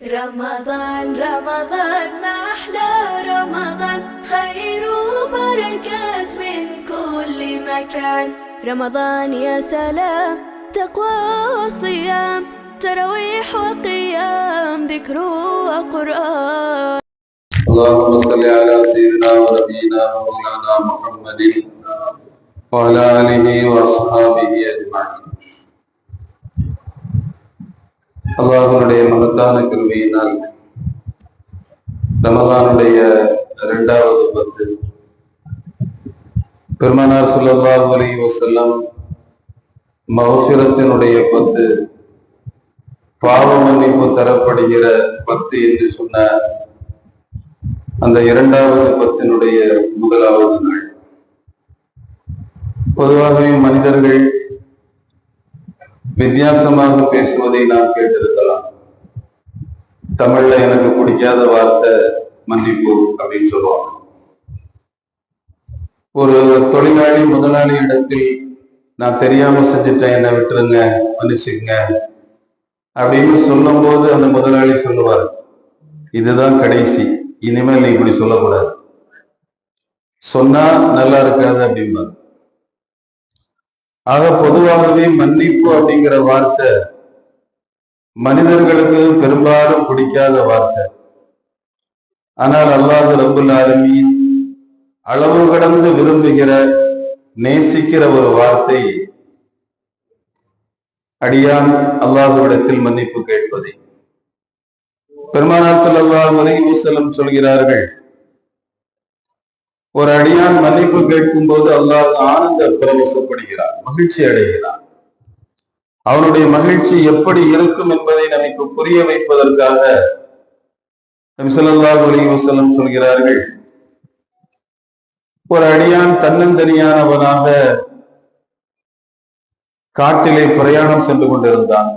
رمضان رمضان ما أحلى رمضان، خير وبركات من كل مكان. رمضان يا سلام، تقوى وصيام، تراويح وقيام، ذكر وقرآن. اللهم صل على سيدنا ونبينا ومولانا محمد وعلى آله وأصحابه أجمعين. அல்லாஹ்வுடைய மகத்தான கிருபையினால் ரமலானுடைய 2வது பத்து பெருமானார் ஸல்லல்லாஹு அலைஹி வஸல்லம் மஃபிரத்தினுடைய பத்து, பாவ மன்னிப்பு தரப்படுகிற பத்து என்று சொன்ன அந்த 2வது பத்தினுடைய முதலாவது நாள். பொதுவாகவே மனிதர்கள் வித்தியாசமாக பேசுவதை நாம் கேட்டிருக்கலாம். தமிழ்ல எனக்கு பிடிக்காத வார்த்தை மன்னிப்பு அப்படின்னு சொல்லுவாங்க. ஒரு தொழிலாளி முதலாளி இடத்தில் நான் தெரியாம செஞ்சுட்டேன், என்னை விட்டுருங்க, மன்னிச்சுங்க அப்படின்னு சொல்லும் போது அந்த முதலாளி சொல்லுவார், இதுதான் கடைசி, இனிமேல் நீ இப்படி சொல்லக்கூடாது, சொன்னா நல்லா இருக்காது அப்படிம்பார். ஆக பொதுவாகவே மன்னிப்பு அப்படிங்கிற வார்த்தை மனிதர்களுக்கு பெரும்பாலும் பிடிக்காத வார்த்தை. ஆனால் அல்லாஹ் ரப்புல் ஆலமீன் அளவு கடந்து விரும்புகிற, நேசிக்கிற ஒரு வார்த்தை அடியான் அல்லாஹ்விடத்தில் மன்னிப்பு கேட்பதை. பெருமானார் ஸல்லல்லாஹு அலைஹி வஸல்லம் சொல்கிறார்கள், ஒரு அடியான் மன்னிப்பு கேட்கும் போது அல்லாஹ் ஆனந்த பரவசப்படுகிறார், மகிழ்ச்சி அடைகிறார். அவனுடைய மகிழ்ச்சி எப்படி இருக்கும் என்பதை நமக்கு புரிய வைப்பதற்காக நபி ஸல்லல்லாஹு அலைஹி வஸல்லம் சொல்கிறார்கள், ஒரு அடியான் தன்னந்தனியானவனாக காட்டிலே பிரயாணம் சென்று கொண்டிருந்தான்.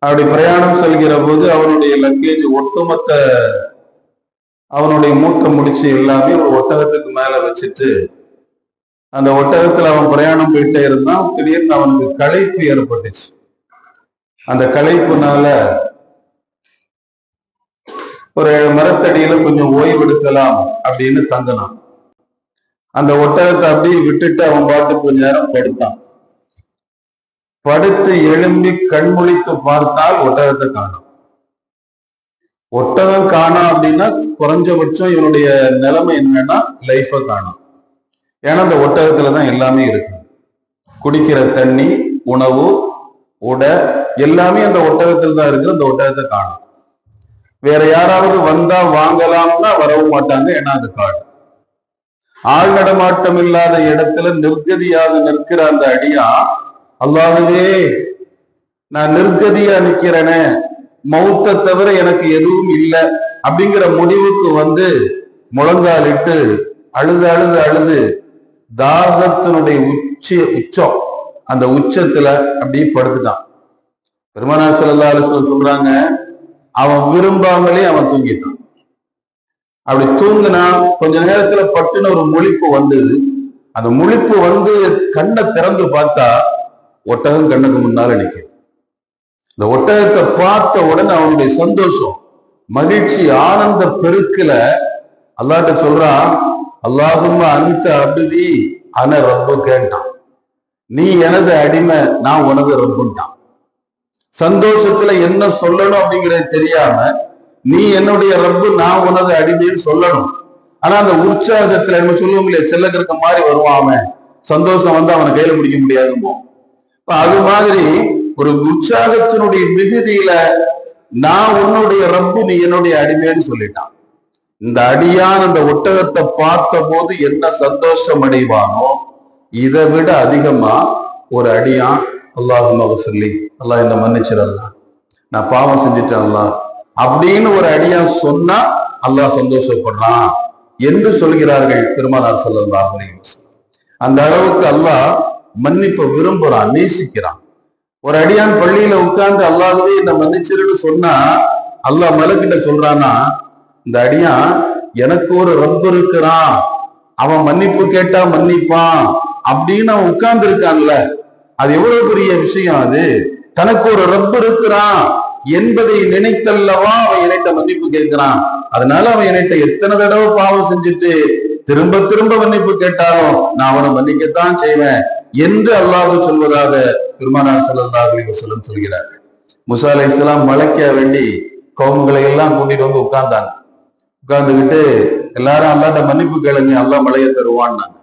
அப்படி பிரயாணம் செல்கிற போது அவனுடைய லக்கேஜ் ஒட்டுமொத்த அவனுடைய மூட்டை முடிச்சு எல்லாமே ஒரு ஒட்டகத்துக்கு மேல வச்சுட்டு அந்த ஒட்டகத்துல அவன் பிரயாணம் போயிட்டே இருந்தான். திடீர்னு அவனுக்கு களைப்பு ஏற்பட்டுச்சு. அந்த களைப்புனால ஒரு மரத்தடியில கொஞ்சம் ஓய்வெடுக்கலாம் அப்படின்னு தங்கினான். அந்த ஒட்டகத்தை அப்படியே விட்டுட்டு அவன் பாட்டு கொஞ்ச நேரம் படுத்தான். படுத்து எழும்பி கண்முழித்து பார்த்தால் ஒட்டகத்தை காணும். ஒட்டகம் காணும் அப்படின்னா குறைஞ்சபட்சம் இவனுடைய நிலைமை என்னன்னா லைஃப காணும். ஏன்னா அந்த ஒட்டகத்துலதான் எல்லாமே இருக்கு. குடிக்கிற தண்ணி, உணவு, உடை எல்லாமே அந்த ஒட்டகத்துல தான் இருக்கு. அந்த ஒட்டகத்தை காணும். வேற யாராவது வந்தா வாங்கலாம்னா வரவும் மாட்டாங்க, ஏன்னா அது காடு. ஆள் நடமாட்டம் இல்லாத இடத்துல நிர்கதியாக நிற்கிற அந்த அடியா, அல்லாஹ்வே நான் நிர்கதியா நிக்கிறேனே, மௌத்தை தவிர எனக்கு எதுவும் இல்லை அப்படிங்கிற முடிவுக்கு வந்து முழங்காலிட்டு அழுது அழுது அழுது தாகத்தினுடைய உச்சம் அந்த உச்சத்துல அப்படியே படுத்துட்டான். பெருமானார் ஸல்லல்லாஹு அலைஹி வஸல்லம் சொல்றாங்க, அவன் விரும்பாமலே அவன் தூங்கிட்டான். அப்படி தூங்கினா கொஞ்ச நேரத்துல பட்டுன்னு ஒரு முழிப்பு வந்தது. அந்த முழிப்பு வந்து கண்ணை திறந்து பார்த்தா ஒட்டகம் கண்ணுக்கு முன்னால நிக்குது. இந்த ஒட்டகத்தை பார்த்த உடனே அவனுடைய சந்தோஷம், மகிழ்ச்சி, ஆனந்த பெருக்குல அல்லாஹ்ட்ட சொல்றான், அல்லாஹும்ம அன்த அப்தி அன ரப்பு கேட்டான், நீ எனது அடிமை, நான் உனது ரப்புட்டான். சந்தோஷத்துல என்ன சொல்லணும் அப்படிங்கிறது தெரியாம நீ என்னுடைய ரப்பு, நான் உனது அடிமைன்னு சொல்லணும். ஆனா அந்த உற்சாகத்துல நம்ம சொல்லுவோம் இல்லையா, செல்லக்கிருக்க மாதிரி வருவான் அவன். சந்தோஷம் வந்து அவனை கையில பிடிக்க முடியாதுமோ. அது மாதிரி ஒரு உற்சாகத்தினுடைய மிகுதியில நான் உன்னுடைய ரப்பு, நீ என்னுடைய அடிமைன்னு சொல்லிட்டான். இந்த அடியான் அந்த ஒட்டகத்தை பார்த்த போது என்ன சந்தோஷம் அடைவானோ, இதை விட அதிகமா ஒரு அடியான் அல்லாஹும்ம சொல்லி, அல்லாஹ் என்ன மன்னிச்சிடலாம், நான் பாவம் செஞ்சுட்டேன் அப்படின்னு ஒரு அடியான் சொன்னா அல்லாஹ் சந்தோஷப்படுறான் என்று சொல்கிறார்கள் பெருமானார் ஸல்லல்லாஹு அலைஹி வஸல்லம். அந்த அளவுக்கு அல்லாஹ் மன்னிப்பை விரும்புறான், நேசிக்கிறான். ஒரு அடியான் பள்ளியில உட்கார்ந்து அல்லாஹ்வே என்ன மன்னிச்சிருன்னு சொன்னா அல்லாஹ் மலக்கிட்ட சொல்றானா, இந்த அடியான் எனக்கு ஒரு ரப்பு இருக்கிறான், அவன் மன்னிப்பு கேட்டா மன்னிப்பான் அப்படின்னு அவன் உட்கார்ந்து இருக்கான்ல, அது எவ்வளவு பெரிய விஷயம். அது தனக்கு ஒரு ரப்பு இருக்கிறான், என்பதை நினைத்தல்லவா அவன் என்கிட்ட மன்னிப்பு கேட்கிறான். அதனால அவன் என்கிட்ட எத்தனை தடவை பாவம் செஞ்சுட்டு திரும்ப திரும்ப மன்னிப்பு கேட்டாலும் நான் அவனை மன்னிக்கத்தான் செய்வேன் என்று அல்லாஹ் சொல்வதாக பெருமானார் ஸல்லல்லாஹு அலைஹி வஸல்லம் சொல்கிறார். மூசா அலைஹிஸ்ஸலாம் மலைக்க வேண்டி கவும்களை எல்லாம் கூட்டிட்டு வந்து உட்கார்ந்தாங்க. உட்கார்ந்துக்கிட்டு எல்லாரும் அல்லாஹ்ட்ட மன்னிப்பு கேளுங்க, அல்லாஹ் மழையை தருவான்னாங்க.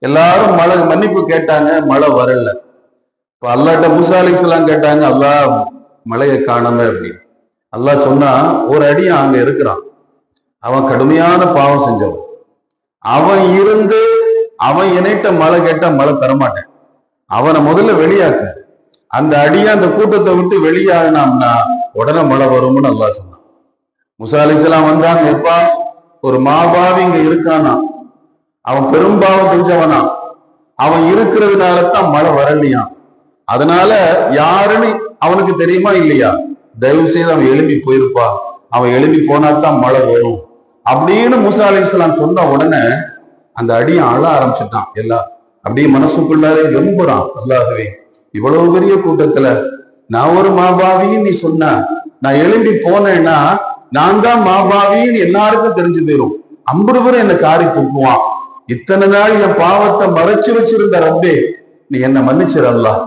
எல்லாரும் மன்னிப்பு கேட்டாங்க, மழை வரல. இப்ப அல்லாஹ்ட்ட மூசா அலைஹிஸ்ஸலாம் கேட்டாங்க, அல்லாஹ் மழையை காணல அப்படின்னு. அல்லாஹ் சொன்னா, ஒரு அடியான் அங்க இருக்கிறான், அவன் கடுமையான பாவம் செஞ்சவன், அவன் இருந்து அவன் என்னைட்ட மழை கேட்டா மழை தரமாட்டேன், அவனை முதல்ல வெளியாக்கு. அந்த அடியா அந்த கூட்டத்தை விட்டு வெளியாகினாம்னா உடனே மழை வரும்னு அல்லாஹ் சொன்னான். மூசா அலைஹிஸ்ஸலாம் வந்தாங்க, எப்பா ஒரு மாபாவி இங்க இருக்கானா, அவன் பெரும்பாவம் செஞ்சவனா, அவன் இருக்கிறதுனால தான் மழை வரலையாம். அதனால யாருன்னு அவனுக்கு தெரியுமா இல்லையா, தயவு செய்து அவன் எழும்பி போயிருப்பா, அவன் எழும்பி போனாத்தான் மழை வரும் அப்படின்னு மூசா அலைஹிஸ்ஸலாம் சொன்ன உடனே அந்த அடியை அழ ஆரம்பிச்சுட்டான். எல்லாம் அப்படியே மனசுக்குள்ளாரே வெம்புறான், அல்லாஹ்வே இவ்வளவு பெரிய கூட்டத்துல நான் ஒரு மாபாவின்னு நீ சொன்ன, நான் எழும்பி போனேன்னா நான் தான் மாபாவின்னு எல்லாருக்கும் தெரிஞ்சு போயிரும், 50 பேரும் என்ன காரி துப்புவான். இத்தனை நாள் என் பாவத்தை மறைச்சு வச்சிருந்த ரப்பே, நீ என்ன மன்னிச்சிரு அல்லாஹ்,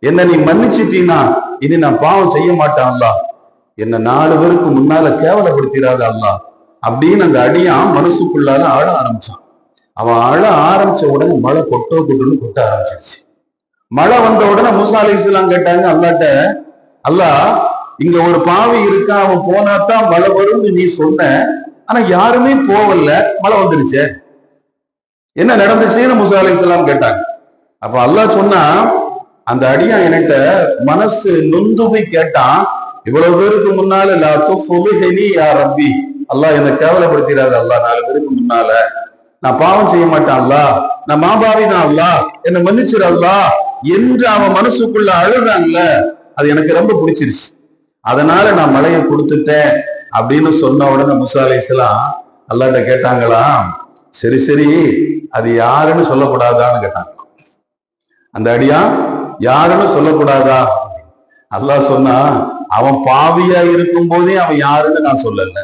என்ன நீ மன்னிச்சிட்டீன்னா இனி நான் பாவம் செய்ய மாட்டேன் அல்லாஹ், என்ன 4 பேருக்கு முன்னால கேவலப்படுத்திடாத அல்லாஹ் அப்படின்னு அந்த அடியான் மனசுக்குள்ளால அழ ஆரம்பிச்சான். அவன் அழ ஆரம்பிச்ச உடனே மழை கொட்டுன்னு கொட்ட ஆரம்பிச்சிருச்சு. மழை வந்த உடனே மூசா அலைஹிஸ்ஸலாம் கேட்டாங்க அல்லாஹ்ட்ட, அல்லாஹ் இங்க ஒரு பாவி இருக்கா, அவன் போனாத்தான் மழை வரும்னு நீ சொன்ன, ஆனா யாருமே போவல்ல, மழை வந்துருச்சே, என்ன நடந்துச்சுன்னு மூசா அலைஹிஸ்ஸலாம் கேட்டாங்க. அப்ப அல்லாஹ் சொன்னா, அந்த அடியான் என்கிட்ட மனசு நொந்து போய் கேட்டான், இவ்வளவு பேருக்கு முன்னால லா துஃப்லிஹ்னி யா ரப்பி, அல்லாஹ் என்னை கேவலப்படுத்திடாத அல்லாஹ், 4 பேருக்கு முன்னால நான் பாவம் செய்ய மாட்டேன் அல்லாஹ், நான் மாபாவி தான் அல்லாஹ், என்னை மன்னிச்சிரு அல்லாஹ் என்று அவன் மனசுக்குள்ள அழுறான்ல, அது எனக்கு ரொம்ப பிடிச்சிருச்சு, அதனால நான் மழையை கொடுத்துட்டேன் அப்படின்னு சொன்ன உடனே மூசா அலைஹிஸ்ஸலாம் அல்லாஹ்ட்ட கேட்டாங்களாம், சரி சரி அது யாருன்னு சொல்லக்கூடாதான்னு கேட்டாங்க. அந்த அடியா யாருன்னு சொல்லக்கூடாதா? அல்லாஹ் சொன்னா, அவன் பாவியா இருக்கும் போதே அவன் யாருன்னு நான் சொல்லல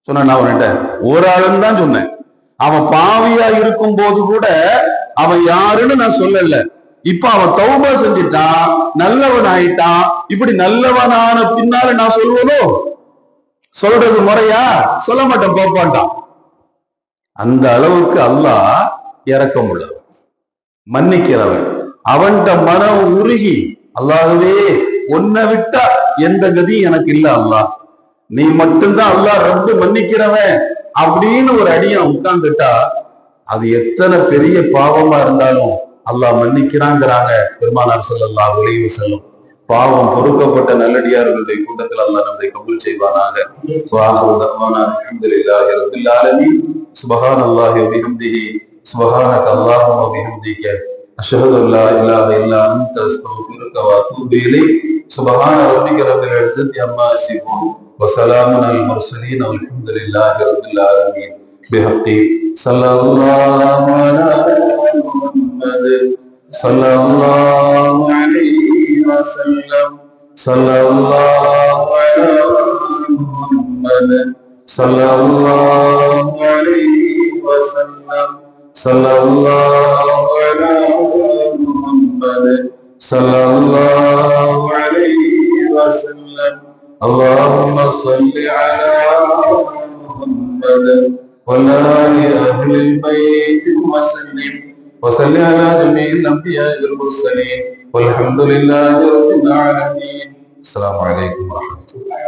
சொன்ன, நான் அவன்கிட்ட ஒரு ஆளுன்னு தான் சொன்னேன். அவன் பாவியா இருக்கும் போது கூட அவன் யாருன்னு நான் சொல்லல. இப்ப அவன் தௌபா செஞ்சுட்டான், நல்லவன் ஆயிட்டான், இப்படி நல்லவனான பின்னால நான் சொல்வனோ, சொல்றது முறையா? சொல்ல மாட்டேன், போப்பான்ட்டான். அந்த அளவுக்கு அல்லாஹ் இரக்கம் உள்ளவன், மன்னிக்கிறவன். அவன்கிட்ட மனம் உருகி, அல்லாஹ்வே உன்னை விட்டா எந்த கதி எனக்கு இல்ல அல்லாஹ், நீ மட்டும்தான் அல்லாஹ் ரப்பு மன்னிக்கிறவன் அப்படின்னு ஒரு அடியான் உட்கார்ந்துட்டா, அது எத்தனை பெரிய பாவமா இருந்தாலும் அல்லாஹ் மன்னிக்கிறாங்கிறாங்க பெருமானார் ஸல்லல்லாஹு அலைஹி வஸல்லம். பாவம் பொறுக்கப்பட்ட நல்லடியார்களுடைய கூட்டத்தில் அல்லாஹ் நம்மை கபூல் செய்வானாக. வாஹிரு தஅவானா அல்ஹம்துலில்லாஹி ரப்பில் ஆலமீன். சுப்ஹானல்லாஹி வ பிஹம்திஹி, சுப்ஹானக அல்லாஹும்ம வ பிஹம்திக, அஷ்ஹது அன் லா இலாஹா இல்லா அன்த, அஸ்தக்ஃபிருக வ அத்தூபு இலைக். சுப்ஹான ரப்பிக ரப்பில் இஸ்ஸத்தி அம்மா யசிஃபூன், வ ஸலாமுன் அலல் முர்ஸலீன், வல்ஹம்துலில்லாஹி ரப்பில் ஆலமீன். பிஹக்கி ஸல்லல்லாஹு அலா முஹம்மத் ஸல்லல்லாஹு அலைஹி வஸல்லம், ஸல்லல்லாஹு அலா முஹம்மத் ஸல்லல்லாஹு அலைஹி வஸல்லம், ஸல்லல்லாஹு அலா முஹம்மத் ஸல்லல்லாஹு அலைஹி வஸல்லம். اللهم صل على محمد وعلى آل أهل البيت وسلم، وصل على جميع الأنبياء والمرسلين، والحمد لله رب العالمين. السلام عليكم ورحمة الله.